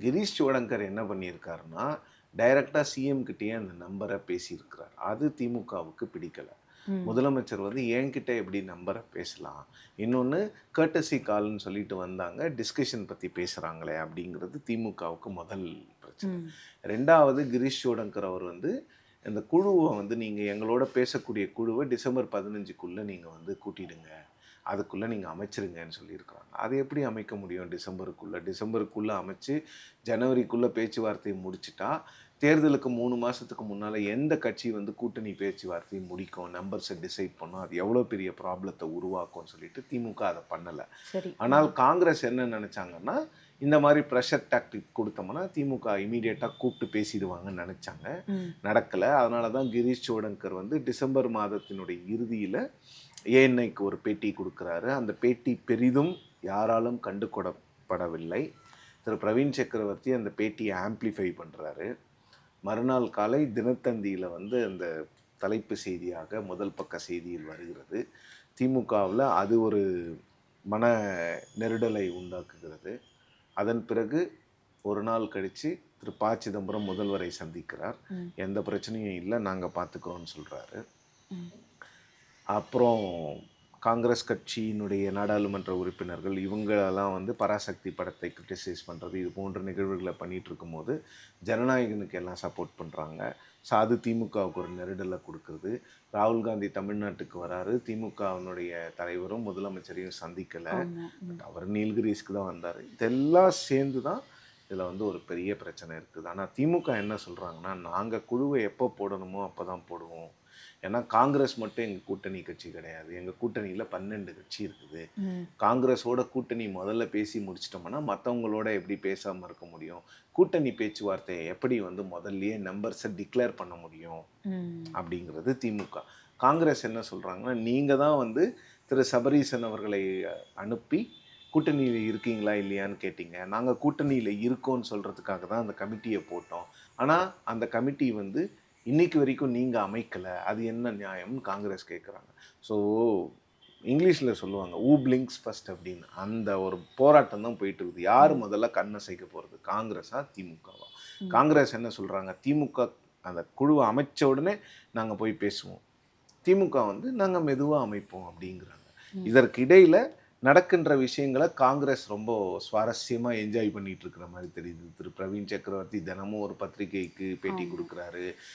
கிரீஷ் சோடங்கர் என்ன பண்ணியிருக்காருன்னா, டைரக்ட்டா சிஎம் கிட்டயே அந்த நம்பர பேசியிருக்கிறார். அது திமுகவுக்கு பிடிக்கல. ம். முதலமைச்சர் வந்து என்கிட்ட எப்படி நம்பர பேசலாம்? இன்னொன்னு கர்ட்டசி கால்ன்னு சொல்லிட்டு வந்தாங்க. டிஸ்கஷன் பத்தி பேசுறாங்களே அப்படிங்கிறது திமுகவுக்கு முதல் பிரச்சனை. ம். 2வது கிரீஷ் சோடங்கர் அவர் வந்து இந்த குழுவ வந்து நீங்க எங்களோட பேசக்கூடிய குழுவ டிசம்பர் 15க்குள்ள நீங்க வந்து கூட்டிடுங்க. அதுக்குள்ள நீங்க அமைச்சிருங்கன்னு சொல்லியிருக்கிறாங்க. அது எப்படி அமைக்க முடியும் டிசம்பருக்குள்ள? டிசம்பருக்குள்ள அமைச்சு ஜனவரிக்குள்ள பேச்சுவார்த்தைய முடிச்சுட்டா, தேர்தலுக்கு 3 மாசத்துக்கு முன்னால எந்த கட்சி வந்து கூட்டணி பேச்சுவார்த்தைய முடிக்கும், நம்பர்ஸ டிசைட் பண்ணும், அது எவ்வளோ பெரிய ப்ராப்ளத்த உருவாக்கும்னு சொல்லிட்டு திமுக அத பண்ணல. சரி. ஆனால் காங்கிரஸ் என்ன நெனச்சாங்கன்னா, இந்த மாரி பிரஷர் டாக்டிக் குடுத்தோம்னா, திமுக இம்மீடியட்டா கூப்ட்டு பேசிடுவாங்கன்னு நெனச்சாங்க. ம். நடக்கல. அதனால தான் கிரீஷ் சோடங்கர் வந்து டிசம்பர் மாதத்தினுடைய இறுதியில ஏஎன்ஐக்கு ஒரு பேட்டி குடுக்குறாரு. அந்த பேட்டி பெரிதும் யாராலும் கண்டுகொள்ளப்படவில்லை. திரு பிரவீன் சக்கரவர்த்தி அந்த பேட்டிய ஆம்ப்ளிஃபை பண்றாரு. மறுநாள் காலை தினத்தந்தியில வந்து அந்த தலைப்பு செய்தியாக முதல் பக்க செய்தியில் வருகிறது. திமுகவுல அது ஒரு மன நெருடலை உண்டாக்குகிறது. அதன் பிறகு ஒரு நாள் கழிச்சு திரு ப. சிதம்பரம் முதல்வரை சந்திக்கிறார். ம். எந்த பிரச்சனையும் இல்ல, நாங்க பார்த்துக்கிறோம்னு சொல்றாரு. ம். அப்புறம் காங்கிரஸ் கட்சியினுடைய நாடாளுமன்ற உறுப்பினர்கள் இவங்களெல்லாம் வந்து பராசக்தி படத்தை கிரிட்டிசைஸ் பண்ணுறது இது போன்ற நிகழ்வுகளை பண்ணிகிட்டு இருக்கும்போது ஜனநாயகனுக்கு எல்லாம் சப்போர்ட் பண்ணுறாங்க. ஸோ அது திமுகவுக்கு ஒரு நெருடலை கொடுக்குறது. ராகுல் காந்தி தமிழ்நாட்டுக்கு வராரு. திமுகவினுடைய தலைவரும் முதலமைச்சரையும் சந்திக்கலை. ஆமா. ம். அவர் நீல்கிரிஸ்க்கு தான் வந்தார். இதெல்லாம் சேர்ந்து தான் இதில் வந்து ஒரு பெரிய பிரச்சனை இருக்குது. ஆனால் திமுக என்ன சொல்கிறாங்கன்னா, நாங்கள் குழுவை எப்போ போடணுமோ அப்போ தான் போடுவோம். ஏன்னா காங்கிரஸ் மட்டும் எங்கள் கூட்டணி கட்சி கிடையாது. எங்கள் கூட்டணியில் 12 கட்சி இருக்குது. ம். காங்கிரஸோட கூட்டணி முதல்ல பேசி முடிச்சிட்டோம்னா மற்றவங்களோட எப்படி பேசாமல் இருக்க முடியும்? கூட்டணி பேச்சுவார்த்தையை எப்படி வந்து முதல்லயே நம்பர்ஸை டிக்ளேர் பண்ண முடியும்? ம். அப்படிங்கிறது திமுக. காங்கிரஸ் என்ன சொல்கிறாங்கன்னா, நீங்கள் தான் வந்து திரு சபரீசன் அவர்களை அனுப்பி கூட்டணியில் இருக்கீங்களா இல்லையான்னு கேட்டீங்க. நாங்கள் கூட்டணியில் இருக்கோன்னு சொல்கிறதுக்காக தான் அந்த கமிட்டியை போட்டோம். ஆனால் அந்த கமிட்டி வந்து இன்னைக்கு வரைக்கும் நீங்கள் அமைக்கலை. அது என்ன நியாயம்னு காங்கிரஸ் கேட்குறாங்க. ஸோ இங்கிலீஷில் சொல்லுவாங்க ஊ பிளிங்க்ஸ் ஃபர்ஸ்ட் அப்படின்னு. அந்த ஒரு போராட்டம் தான் போயிட்டு இருக்குது. யார் முதல்ல கண்ணசைக்க போகிறது, காங்கிரஸா திமுகவா? ம். காங்கிரஸ் என்ன சொல்கிறாங்க, திமுக அந்த குழுவை அமைச்ச உடனே நாங்கள் போய் பேசுவோம். திமுக வந்து நாங்கள் மெதுவாக அமைப்போம் அப்படிங்கிறாங்க. ம். இதற்கு இடையில் நடக்கின்ற விஷயங்களை காங்கிரஸ் ரொம்ப சுவாரஸ்யமாக என்ஜாய் பண்ணிட்டு இருக்கிற மாதிரி தெரியுது. திரு பிரவீன் சக்கரவர்த்தி தினமும் ஒரு பத்திரிகைக்கு பேட்டி ஆமா. கொடுக்குறாரு.